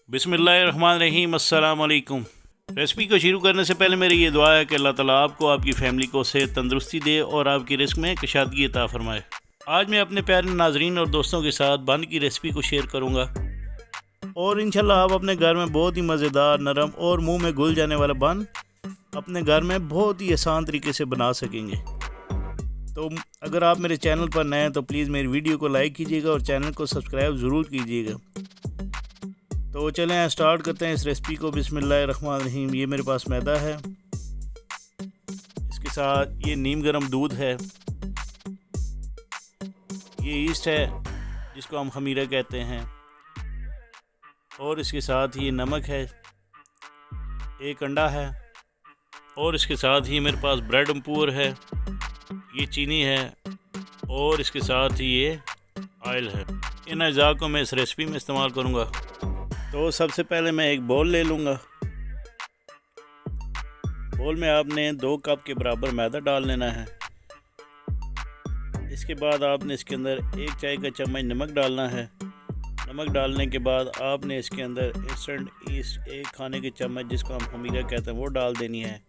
बिस्मिल्लाहिर्रहमानिर्रहीम, अस्सलाम वालेकुम। रेसिपी को शुरू करने से पहले मेरी ये दुआ है कि अल्लाह ताला आपको आपकी फ़ैमिली को सेहत तंदुरुस्ती दे और आपकी रिस्क में कशादगी अता फरमाए। आज मैं अपने प्यारे नाजरीन और दोस्तों के साथ बन की रेसिपी को शेयर करूँगा और इंशाल्लाह आप अपने घर में बहुत ही मज़ेदार, नरम और मुंह में घुल जाने वाला बन अपने घर में बहुत ही आसान तरीके से बना सकेंगे। तो अगर आप मेरे चैनल पर नए हैं तो प्लीज़ मेरी वीडियो को लाइक कीजिएगा और चैनल को सब्सक्राइब ज़रूर कीजिएगा। तो चलें स्टार्ट करते हैं इस रेसिपी को। बिस्मिल्लाहिर्रहमानिर्रहीम। ये मेरे पास मैदा है, इसके साथ ये नीम गर्म दूध है, ये ईस्ट है जिसको हम खमीरा कहते हैं, और इसके साथ ही नमक है, एक अंडा है, और इसके साथ ही मेरे पास ब्रेड अम्पूर है, ये चीनी है, और इसके साथ ही ये ऑयल है। इन अज़ा को मैं इस रेसिपी में इस्तेमाल करूँगा। तो सबसे पहले मैं एक बाउल ले लूँगा। बाउल में आपने 2 कप के बराबर मैदा डाल लेना है। इसके बाद आपने इसके अंदर 1 चाय का चम्मच नमक डालना है। नमक डालने के बाद आपने इसके अंदर इंस्टेंट ईस्ट 1 खाने के चम्मच, जिसको हम खमीरा कहते हैं, वो डाल देनी है।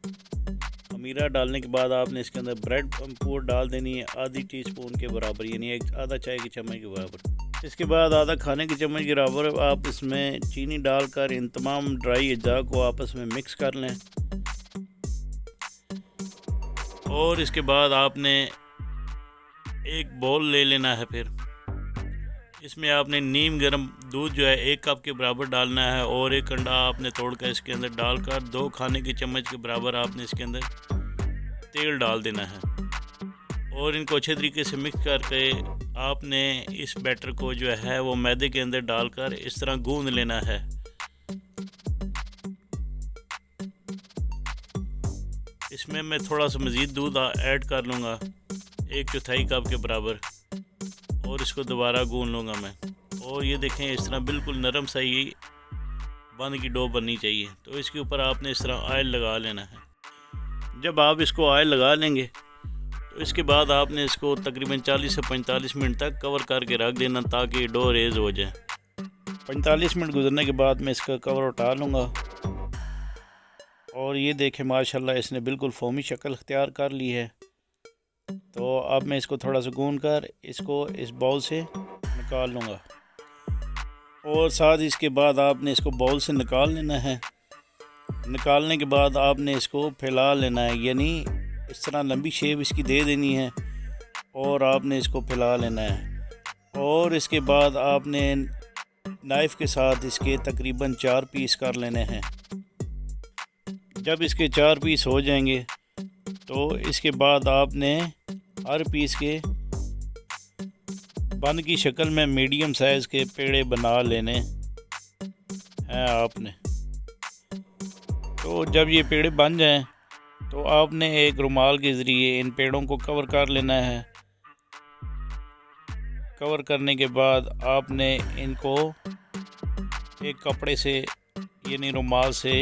खमीरा डालने के बाद आपने इसके अंदर ब्रेड अम्पूर डाल देनी है, आधी टीस्पून के बराबर, यानी आधा चाय के चम्मच के बराबर। इसके बाद आधा खाने के चम्मच के बराबर आप इसमें चीनी डालकर इन तमाम ड्राई अज्जा को आपस में मिक्स कर लें। और इसके बाद आपने एक बाउल ले लेना है। फिर इसमें आपने नीम गर्म दूध जो है 1 कप के बराबर डालना है, और एक अंडा आपने तोड़कर इसके अंदर डालकर 2 खाने के चम्मच के बराबर आपने इसके अंदर तेल डाल देना है, और इनको अच्छे तरीके से मिक्स करके आपने इस बैटर को जो है वो मैदे के अंदर डालकर इस तरह गूंद लेना है। इसमें मैं थोड़ा सा मज़ीद दूध ऐड कर लूँगा, 1/4 कप के बराबर, और इसको दोबारा गूंद लूँगा मैं। और ये देखें, इस तरह बिल्कुल नरम सा ये बन की डो बननी चाहिए। तो इसके ऊपर आपने इस तरह ऑयल लगा लेना है। जब आप इसको ऑयल लगा लेंगे तो इसके बाद आपने इसको तकरीबन 40 से 45 मिनट तक कवर करके रख देना, ताकि डो रेज़ हो जाए। 45 मिनट गुजरने के बाद मैं इसका कवर उठा लूँगा, और ये देखें माशाल्लाह इसने बिल्कुल फोमी शक्ल अख्तियार कर ली है। तो अब मैं इसको थोड़ा सा गूंद कर इसको इस बाउल से निकाल लूँगा, और साथ ही इसके बाद आपने इसको बाउल से निकाल लेना है। निकालने के बाद आपने इसको फैला लेना है, यानी इस तरह लंबी शेप इसकी दे देनी है, और आपने इसको फैला लेना है। और इसके बाद आपने नाइफ़ के साथ इसके तकरीबन 4 पीस कर लेने हैं। जब इसके 4 पीस हो जाएंगे तो इसके बाद आपने हर पीस के बन की शक्ल में मीडियम साइज़ के पेड़े बना लेने हैं आपने। तो जब ये पेड़े बन जाएं तो आपने एक रुमाल के ज़रिए इन पेड़ों को कवर कर लेना है। कवर करने के बाद आपने इनको एक कपड़े से यानी रुमाल से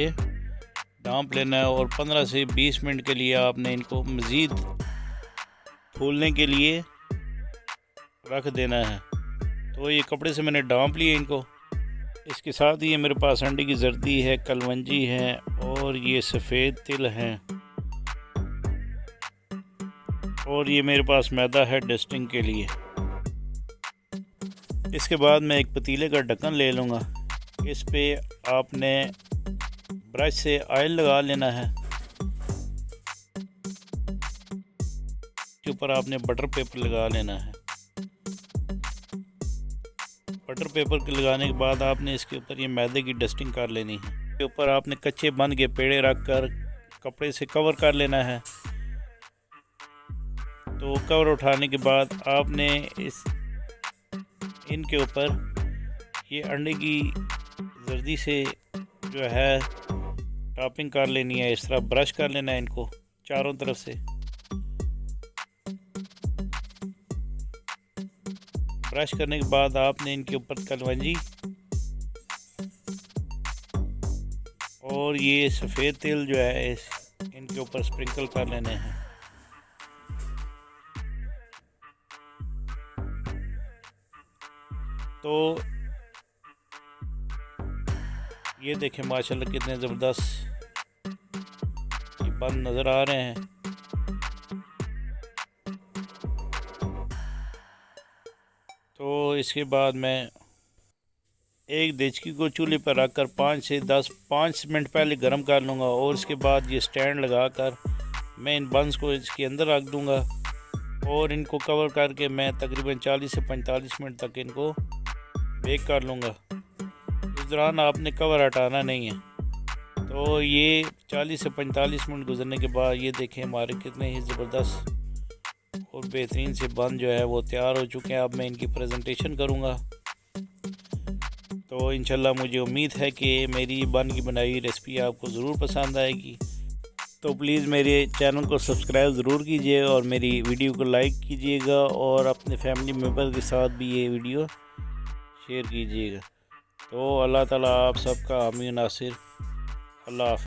ढांप लेना है, और 15 से 20 मिनट के लिए आपने इनको मज़ीद फूलने के लिए रख देना है। तो ये कपड़े से मैंने ढांप लिए इनको। इसके साथ ही ये मेरे पास अंडे की जर्दी है, कलवंजी है, और ये सफ़ेद तिल हैं, और ये मेरे पास मैदा है डस्टिंग के लिए। इसके बाद मैं एक पतीले का ढक्कन ले लूँगा। इस पे आपने ब्रश से ऑयल लगा लेना है। के ऊपर आपने बटर पेपर लगा लेना है। बटर पेपर के लगाने के बाद आपने इसके ऊपर ये मैदे की डस्टिंग कर लेनी है। इसके ऊपर आपने कच्चे बन के पेड़े रख कर कपड़े से कवर कर लेना है। तो कवर उठाने के बाद आपने इनके ऊपर ये अंडे की जर्दी से जो है टॉपिंग कर लेनी है। इस तरह ब्रश कर लेना है इनको चारों तरफ से। ब्रश करने के बाद आपने इनके ऊपर कलवंजी और ये सफ़ेद तिल जो है इनके ऊपर स्प्रिंकल कर लेने हैं। तो ये देखें माशाल्लाह कितने ज़बरदस्त ये बंद नज़र आ रहे हैं। तो इसके बाद मैं एक देचकी को चूल्हे पर रख कर 5 मिनट पहले गर्म कर लूँगा और इसके बाद ये स्टैंड लगा कर मैं इन बंस को इसके अंदर रख दूँगा और इनको कवर करके मैं तकरीबन 40 से 45 मिनट तक इनको बेक कर लूँगा। इस दौरान आपने कवर हटाना नहीं है। तो ये 40 से 45 मिनट गुजरने के बाद ये देखें हमारे कितने ही ज़बरदस्त और बेहतरीन से बन जो है वो तैयार हो चुके हैं। अब मैं इनकी प्रेजेंटेशन करूँगा। तो इंशाल्लाह मुझे उम्मीद है कि मेरी बन की बनाई रेसिपी आपको ज़रूर पसंद आएगी। तो प्लीज़ मेरे चैनल को सब्सक्राइब ज़रूर कीजिए और मेरी वीडियो को लाइक कीजिएगा और अपने फैमिली मेम्बर के साथ भी ये वीडियो शेयर कीजिएगा। तो अल्लाह ताला आप सबका हामी नासिर। अल्लाह हाफ़िज़।